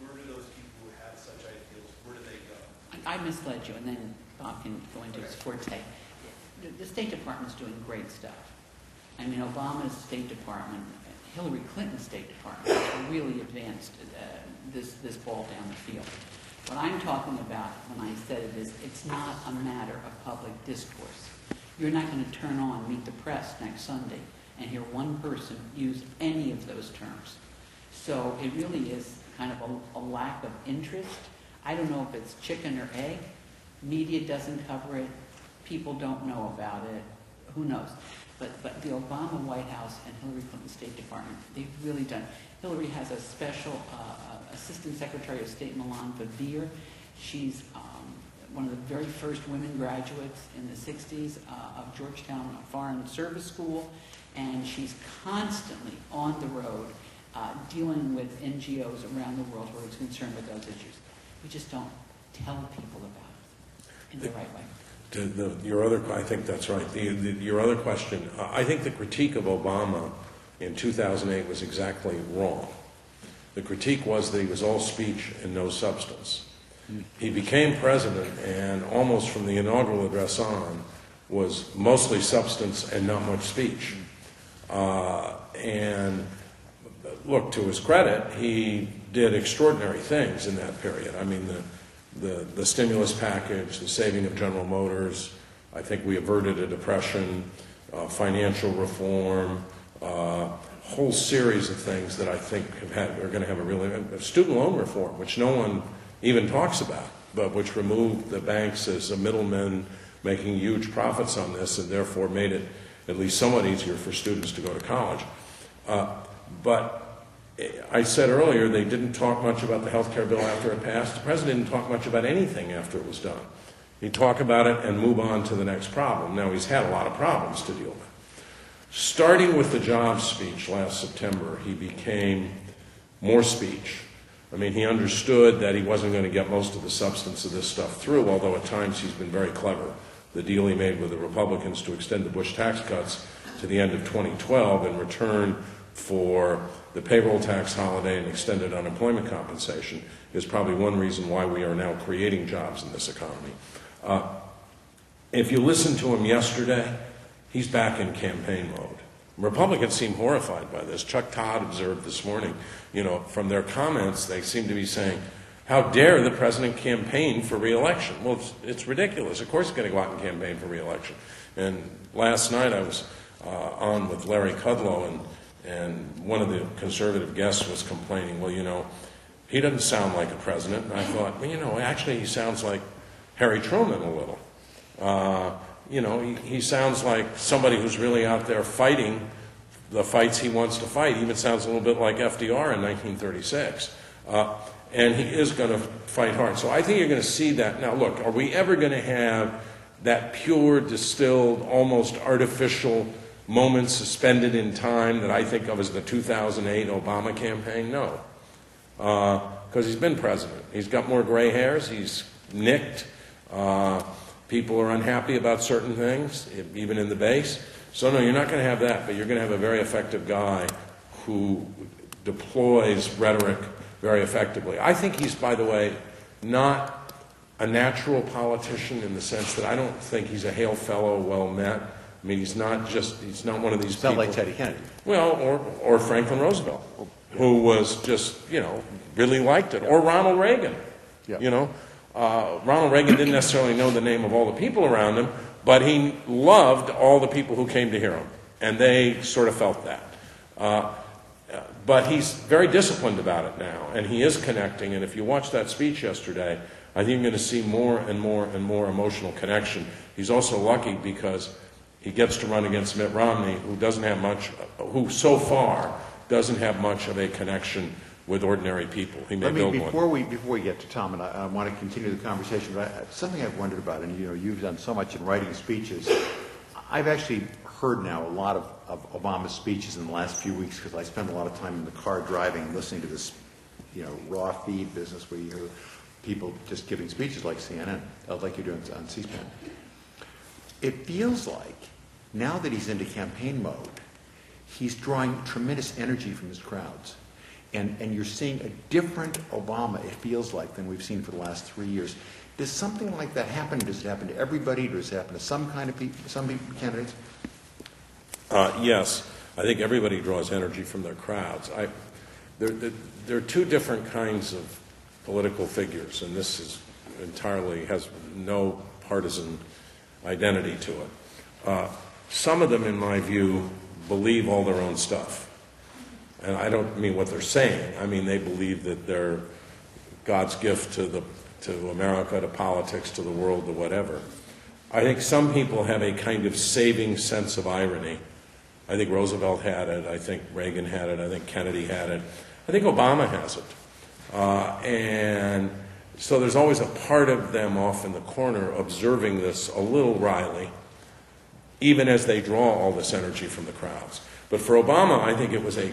where do those people who have such ideals, where do they go? I misled you, and then Bob can go into his forte. The State Department's doing great stuff. I mean, Obama's State Department, Hillary Clinton's State Department really advanced this ball down the field. What I'm talking about when I said it is, it's not a matter of public discourse. You're not going to turn on Meet the Press next Sunday and hear one person use any of those terms. So it really is kind of a lack of interest. I don't know if it's chicken or egg. Media doesn't cover it. People don't know about it. Who knows? But the Obama White House and Hillary Clinton State Department, they've really done. Hillary has a special Assistant Secretary of State, Milan Favir. She's one of the very first women graduates in the 60s of Georgetown Foreign Service School, and she's constantly on the road dealing with NGOs around the world who are concerned with those issues. We just don't tell people about it in the right way. I think that's right. Your other question, I think the critique of Obama in 2008 was exactly wrong. The critique was that he was all speech and no substance. He became president, and almost from the inaugural address on, was mostly substance and not much speech. And look, to his credit, he did extraordinary things in that period. I mean, the stimulus package, the saving of General Motors, I think we averted a depression, financial reform, whole series of things that I think are going to have a really student loan reform, which no one even talks about, but which removed the banks as a middleman making huge profits on this, and therefore made it at least somewhat easier for students to go to college. But I said earlier they didn't talk much about the health care bill after it passed. The president didn't talk much about anything after it was done. He'd talk about it and move on to the next problem. Now, he's had a lot of problems to deal with. Starting with the jobs speech last September, he became more speech. I mean, he understood that he wasn't going to get most of the substance of this stuff through, although at times he's been very clever. The deal he made with the Republicans to extend the Bush tax cuts to the end of 2012 in return for the payroll tax holiday and extended unemployment compensation is probably one reason why we are now creating jobs in this economy. If you listen to him yesterday, he's back in campaign mode. Republicans seem horrified by this. Chuck Todd observed this morning, from their comments, they seem to be saying, how dare the president campaign for re-election? Well, it's ridiculous. Of course he's going to go out and campaign for re-election. And last night I was on with Larry Kudlow, and one of the conservative guests was complaining, well, he doesn't sound like a president. And I thought, well, actually he sounds like Harry Truman a little. He sounds like somebody who's really out there fighting the fights he wants to fight. He even sounds a little bit like FDR in 1936. And he is going to fight hard. So I think you're going to see that. Now, look, are we ever going to have that pure, distilled, almost artificial moment suspended in time that I think of as the 2008 Obama campaign? No. Because he's been president. He's got more gray hairs. He's nicked. People are unhappy about certain things, even in the base. So no, you're not going to have that, but you're going to have a very effective guy who deploys rhetoric very effectively. I think he's, by the way, not a natural politician in the sense that I don't think he's a hail fellow, well met. I mean, he's not one of these people. Not like Teddy Kennedy. Well, or Franklin Roosevelt, who was just, really liked it. Or Ronald Reagan, Ronald Reagan didn't necessarily know the name of all the people around him, but he loved all the people who came to hear him, and they sort of felt that. But he's very disciplined about it now, and he is connecting, and if you watch that speech yesterday, I think you're going to see more and more and more emotional connection. He's also lucky because he gets to run against Mitt Romney, who so far doesn't have much of a connection with ordinary people. He may build one. Before we get to Tom, and I want to continue the conversation, but something I've wondered about, and you've done so much in writing speeches. I've actually heard now a lot of Obama's speeches in the last few weeks because I spend a lot of time in the car driving and listening to this, raw feed business where you hear people just giving speeches like CNN, like you're doing on C-SPAN. It feels like now that he's into campaign mode, he's drawing tremendous energy from his crowds. And you're seeing a different Obama, it feels like, than we've seen for the last 3 years. Does something like that happen? Does it happen to everybody? Does it happen to some kind of people, some candidates? Yes, I think everybody draws energy from their crowds. There are two different kinds of political figures, and this is entirely has no partisan identity to it. Some of them, in my view, believe all their own stuff. And I don't mean what they're saying. I mean they believe that they're God's gift to America, to politics, to the world, to whatever. I think some people have a kind of saving sense of irony. I think Roosevelt had it. I think Reagan had it. I think Kennedy had it. I think Obama has it. And so there's always a part of them off in the corner observing this a little wryly, even as they draw all this energy from the crowds. But for Obama, I think it was a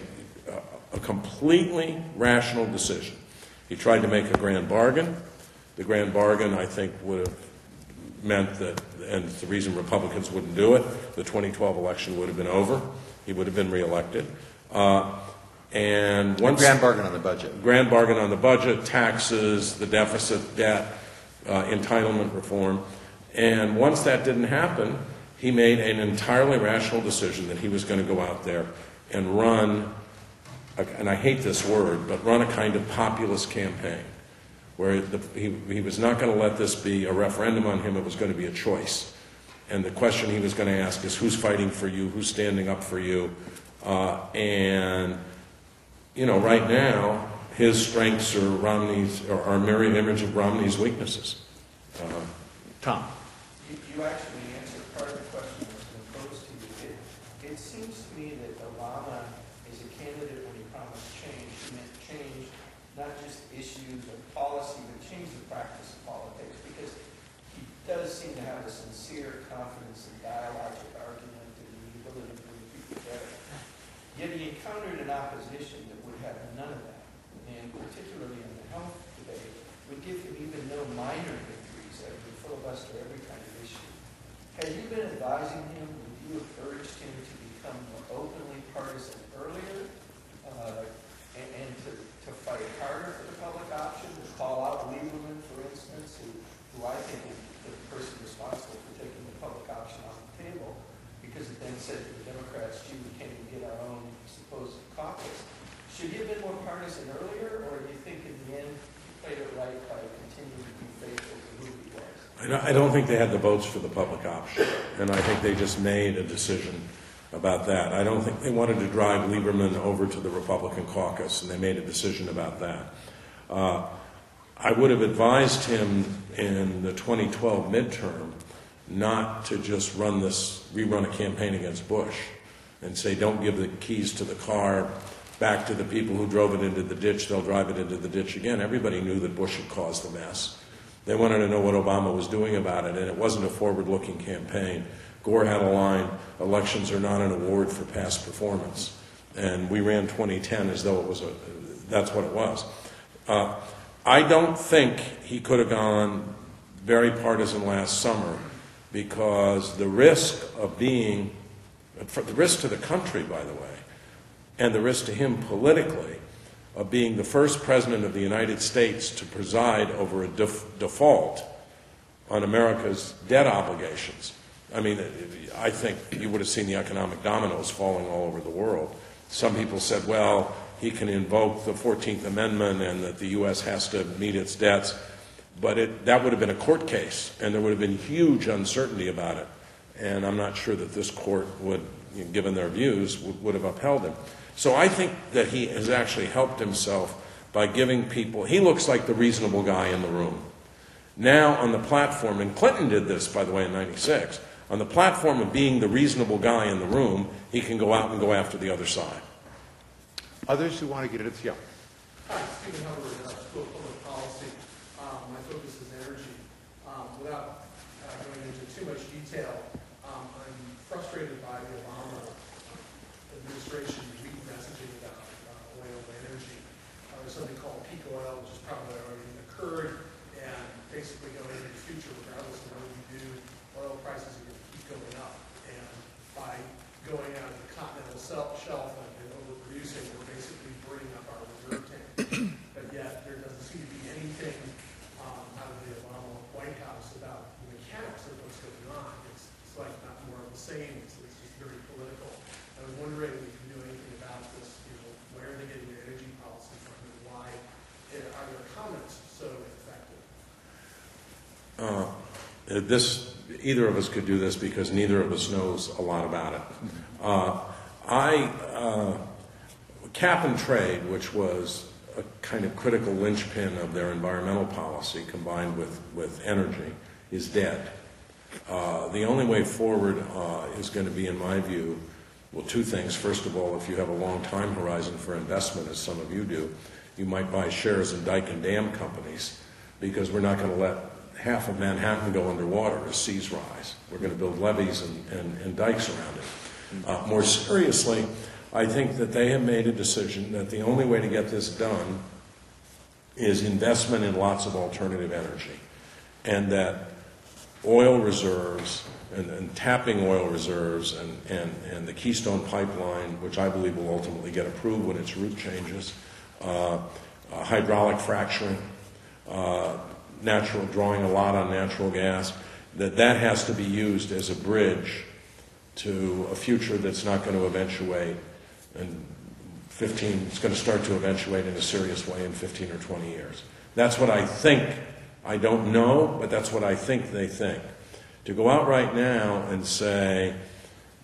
completely rational decision. He tried to make a grand bargain. The grand bargain, I think, would have meant that, and it's the reason Republicans wouldn't do it, the 2012 election would have been over. He would have been reelected. And once grand bargain on the budget. Grand bargain on the budget, taxes, the deficit, debt, entitlement reform. And once that didn't happen, he made an entirely rational decision that he was going to go out there and run, and I hate this word, but run a kind of populist campaign where he was not going to let this be a referendum on him, it was going to be a choice. And the question he was going to ask is, who's fighting for you, who's standing up for you? And, you know, right now, his strengths are a mirror image of Romney's weaknesses. Tom. You actually answered part of the question that was going to pose to you. It seems to me that Obama is a candidate when he promised change. He meant change, not just issues of policy, but change the practice of politics, because he does seem to have a sincere confidence in dialogic argument and the ability to bring people together. Yet he encountered an opposition that would have none of that, and particularly in the health debate, would give him even no minor victories that would filibuster every kind of issue. Had you been advising him, would you have urged him to become more openly partisan earlier, and to fight harder for the public option, to call out Lieberman, for instance, who I think is the person responsible for taking the public option off the table, because it then said to the Democrats, gee, we can't even get our own supposed caucus. Should he have been more partisan earlier, or do you think in the end he played it right by continuing to be faithful to who he was? I don't think they had the votes for the public option, and I think they just made a decision about that. I don't think they wanted to drive Lieberman over to the Republican caucus, and they made a decision about that. I would have advised him in the 2012 midterm not to just rerun a campaign against Bush and say, don't give the keys to the car back to the people who drove it into the ditch, they'll drive it into the ditch again. Everybody knew that Bush had caused the mess. They wanted to know what Obama was doing about it, and it wasn't a forward-looking campaign. Gore had a line, elections are not an award for past performance. And we ran 2010 as though that's what it was. I don't think he could have gone very partisan last summer, because the risk to the country, by the way, and the risk to him politically of being the first president of the United States to preside over a default on America's debt obligations. I mean, I think you would have seen the economic dominoes falling all over the world. Some people said, well, he can invoke the 14th Amendment and that the U.S. has to meet its debts. But that would have been a court case, and there would have been huge uncertainty about it. And I'm not sure that this court would, given their views, would have upheld him. So I think that he has actually helped himself by giving people, he looks like the reasonable guy in the room. Now on the platform, and Clinton did this, by the way, in '96, on the platform of being the reasonable guy in the room, he can go out and go after the other side. Others who want to get it, yeah. Hi, Stephen Hubbard, School of Public Policy. My focus is energy. Without going into too much detail, I'm frustrated by the Obama administration's weak messaging about oil and energy. There's something called peak oil, which is probably already occurred, and basically going into the future, regardless of what we do, oil prices are going to keep going up. And by going out of the continental shelf and overproducing, we're basically burning up our reserve tank. But yet, there doesn't seem to be anything out of the Obama White House about the mechanics of what's going on. It's like not more of the same. It's just very political. either of us could do this because neither of us knows a lot about it. Cap and trade, which was a kind of critical linchpin of their environmental policy combined with energy, is dead. The only way forward is going to be, in my view, well, two things. First of all, if you have a long time horizon for investment, as some of you do, you might buy shares in dike and dam companies, because we're not going to let half of Manhattan go underwater as seas rise. We're going to build levees and dikes around it. More seriously, I think that they have made a decision that the only way to get this done is investment in lots of alternative energy, and that oil reserves and tapping oil reserves and the Keystone Pipeline, which I believe will ultimately get approved when its route changes, hydraulic fracturing, drawing a lot on natural gas, that has to be used as a bridge to a future that's not going to eventuate it's going to start to eventuate in a serious way in 15 or 20 years. That's what I think. I don't know, but that's what I think they think. To go out right now and say,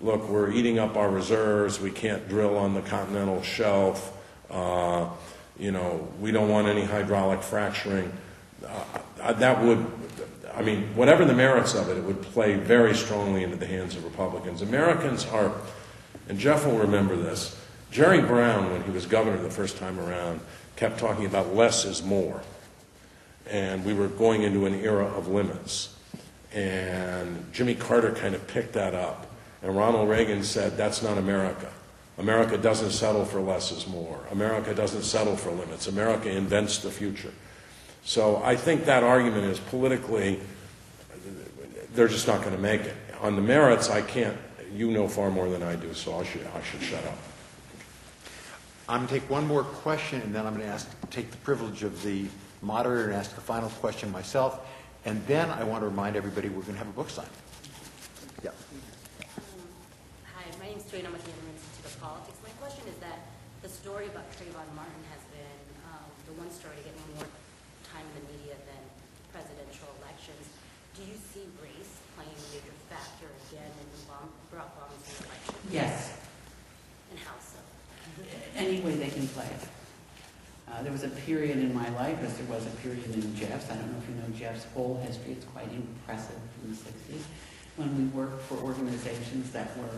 look, we're eating up our reserves, we can't drill on the continental shelf, we don't want any hydraulic fracturing, that would, whatever the merits of it, it would play very strongly into the hands of Republicans. Americans are, and Jeff will remember this, Jerry Brown, when he was governor the first time around, kept talking about less is more. And we were going into an era of limits. And Jimmy Carter kind of picked that up. And Ronald Reagan said, that's not America. America doesn't settle for less is more. America doesn't settle for limits. America invents the future. So I think that argument is politically, they're just not going to make it. On the merits, I can't, you know far more than I do, so I should shut up. I'm going to take one more question, and then I'm going to take the privilege of the moderator and ask the final question myself. And then I want to remind everybody we're going to have a book signing. Yeah. Hi, my name is Joy. I'm with the Institute of Politics. My question is that the story about Trayvon Martin has been the one story getting more time in the media than presidential elections. Do you see race playing a major factor again in Barack Obama's election? Yes. And how so? Any way they can play it. There was a period in my life, as there was a period in Jeff's, I don't know if you know Jeff's whole history, it's quite impressive from the 60s, when we worked for organizations that were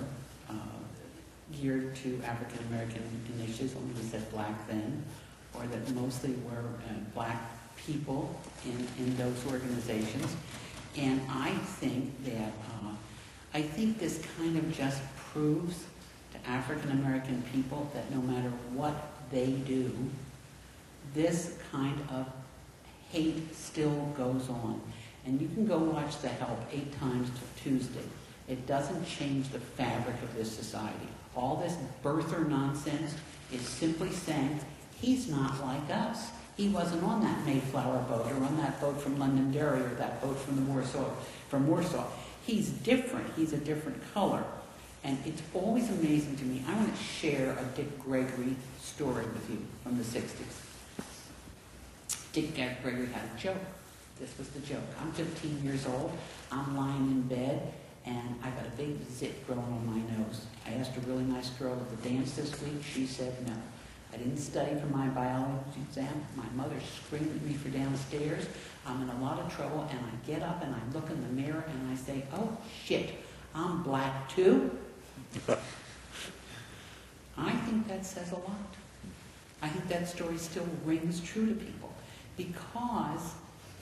geared to African American initiatives, only we said black then, or that mostly were black people in those organizations. And I think that, I think this kind of just proves to African American people that no matter what they do, this kind of hate still goes on. And you can go watch The Help 8 times till Tuesday. It doesn't change the fabric of this society. All this birther nonsense is simply saying, he's not like us. He wasn't on that Mayflower boat, or on that boat from Londonderry, or that boat from Warsaw. He's different. He's a different color. And it's always amazing to me. I want to share a Dick Gregory story with you from the 60s. Dick Gregory had a joke. This was the joke. I'm 15 years old. I'm lying in bed, and I got a big zit growing on my nose. I asked a really nice girl at the dance this week. She said no. I didn't study for my biology exam. My mother screamed at me for downstairs. I'm in a lot of trouble, and I get up and I look in the mirror and I say, oh shit, I'm black too? I think that says a lot. I think that story still rings true to people, because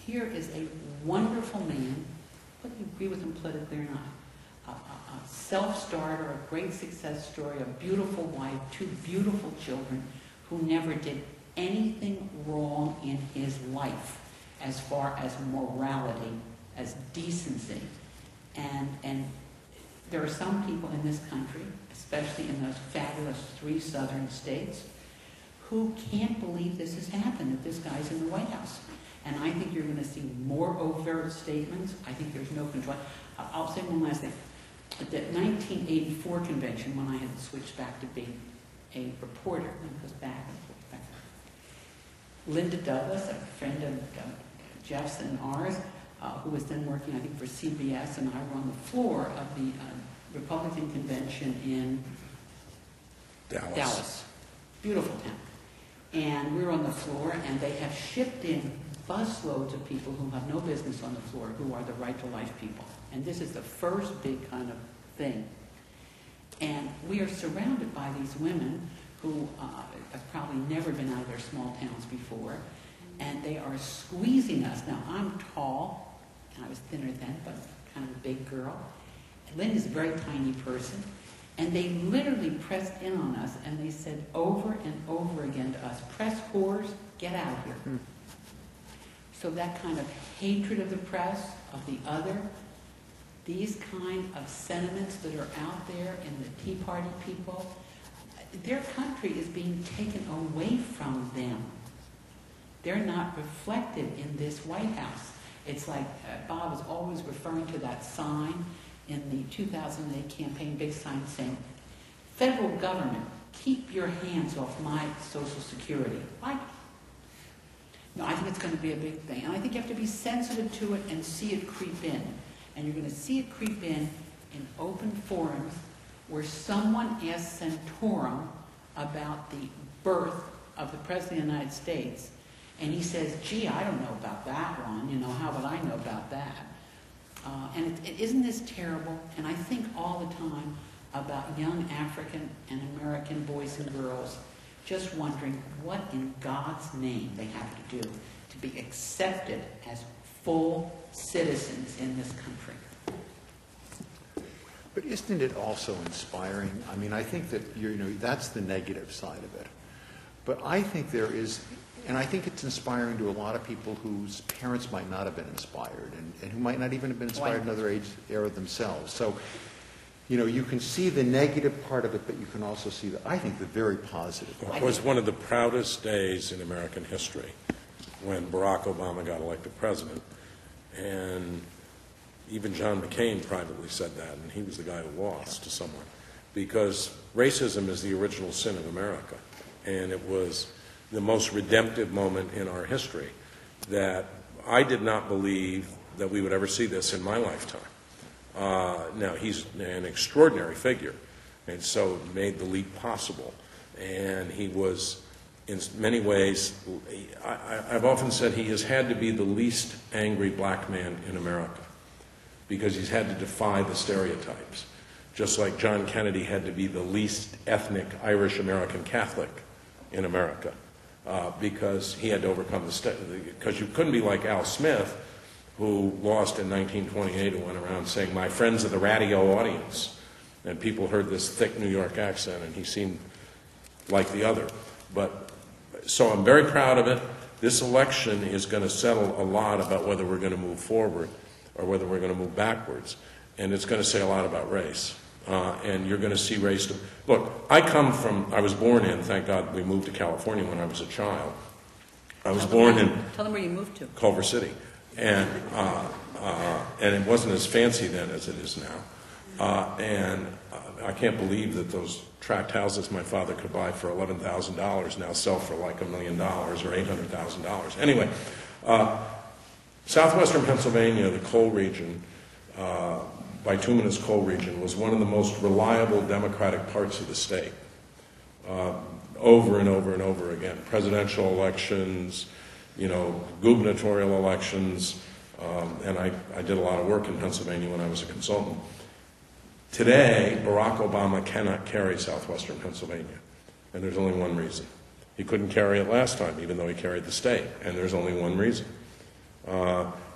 here is a wonderful man, whether you agree with him politically or not, a self-starter, a great success story, a beautiful wife, 2 beautiful children, who never did anything wrong in his life as far as morality, as decency. And there are some people in this country, especially in those fabulous 3 southern states, who can't believe this has happened, that this guy's in the White House. And I think you're going to see more overt statements. I think there's no control. I'll say one last thing. At the 1984 convention, when I had switched back to being a reporter, it goes back and forth, back and forth. Linda Douglas, a friend of Jeff's and ours, who was then working, I think, for CBS, and I were on the floor of the Republican convention in Dallas. Beautiful town. And we were on the floor, and they have shipped in busloads of people who have no business on the floor, who are the right to life people. And this is the first big kind of thing. And we are surrounded by these women who have probably never been out of their small towns before, and they are squeezing us. Now, I'm tall, and I was thinner then, but kind of a big girl. Lynn is a very tiny person. And they literally pressed in on us, and they said over and over again to us, press whores, get out of here. So that kind of hatred of the press, of the other, these kind of sentiments that are out there in the Tea Party people, their country is being taken away from them. They're not reflected in this White House. It's like Bob is always referring to that sign in the 2008 campaign, big sign saying, federal government, keep your hands off my Social Security. Why? No, I think it's going to be a big thing. And I think you have to be sensitive to it and see it creep in. And you're going to see it creep in open forums where someone asks Santorum about the birth of the President of the United States, and he says, gee, I don't know about that one. You know, how would I know about that? And isn't this terrible? And I think all the time about young African and American boys and girls just wondering what in God's name they have to do to be accepted as full citizens in this country. But isn't it also inspiring? I mean, I think that, you know, that's the negative side of it. But I think there is, and I think it's inspiring to a lot of people whose parents might not have been inspired and who might not even have been inspired in another era themselves. So, you know, you can see the negative part of it, but you can also see, I think, the very positive part. It was one of the proudest days in American history when Barack Obama got elected president. And even John McCain privately said that, and he was the guy who lost to someone. Because racism is the original sin of America. And it was the most redemptive moment in our history that I did not believe that we would ever see this in my lifetime. Now, he's an extraordinary figure, and so made the leap possible. And he was, in many ways, I've often said he has had to be the least angry black man in America because he's had to defy the stereotypes, just like John Kennedy had to be the least ethnic Irish-American Catholic in America because he had to overcome because you couldn't be like Al Smith, who lost in 1928 and went around saying, my friends are the radio audience. And people heard this thick New York accent, and he seemed like the other. But so I'm very proud of it. This election is going to settle a lot about whether we're going to move forward or whether we're going to move backwards. And it's going to say a lot about race. And you're going to see race. Look, I was born in, thank God we moved to California when I was a child. I was born in... Tell them where you moved to. Culver City. And it wasn't as fancy then as it is now. And I can't believe that those tract houses my father could buy for $11,000 now sell for like $1 million or $800,000. Anyway, southwestern Pennsylvania, the coal region, bituminous coal region, was one of the most reliable Democratic parts of the state. Over and over and over again. Presidential elections, you know, gubernatorial elections, and I did a lot of work in Pennsylvania when I was a consultant. Today, Barack Obama cannot carry southwestern Pennsylvania, and there's only one reason. He couldn't carry it last time, even though he carried the state, and there's only one reason.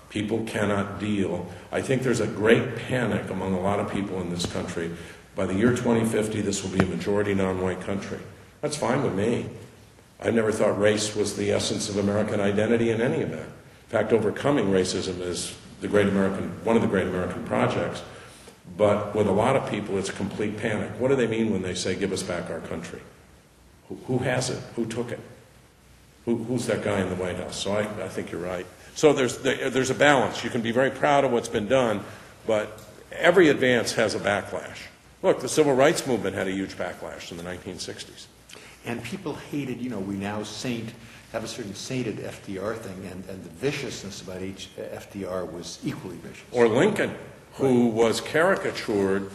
People cannot deal. I think there's a great panic among a lot of people in this country. By the year 2050, this will be a majority non-white country. That's fine with me. I never thought race was the essence of American identity in any event. In fact, overcoming racism is one of the great American projects. But with a lot of people, it's complete panic. What do they mean when they say, give us back our country? Who has it? Who took it? Who's that guy in the White House? So I think you're right. So there's a balance. You can be very proud of what's been done, but every advance has a backlash. Look, the civil rights movement had a huge backlash in the 1960s. And people hated, you know, we now saint have a certain sainted FDR thing, and the viciousness about each FDR was equally vicious. Or Lincoln, who was caricatured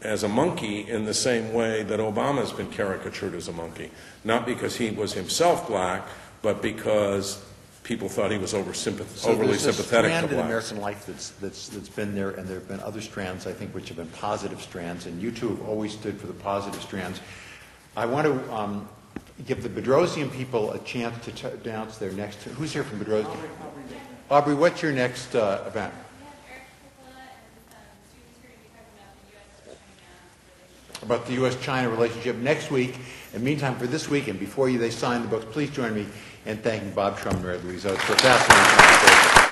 as a monkey in the same way that Obama's been caricatured as a monkey. Not because he was himself black, but because people thought he was overly sympathetic to blacks. So there's a strand in blacks. American life that's been there, and there have been other strands, I think, which have been positive strands, and you two have always stood for the positive strands. I want to give the Bedrosian people a chance to announce their next. Who's here from Bedrosian? Aubrey, what's your next event? About the U.S.-China relationship next week. And meantime, for this week, and before they sign the books, please join me in thanking Bob Shrum and Marylouise Oates for a fascinating conversation.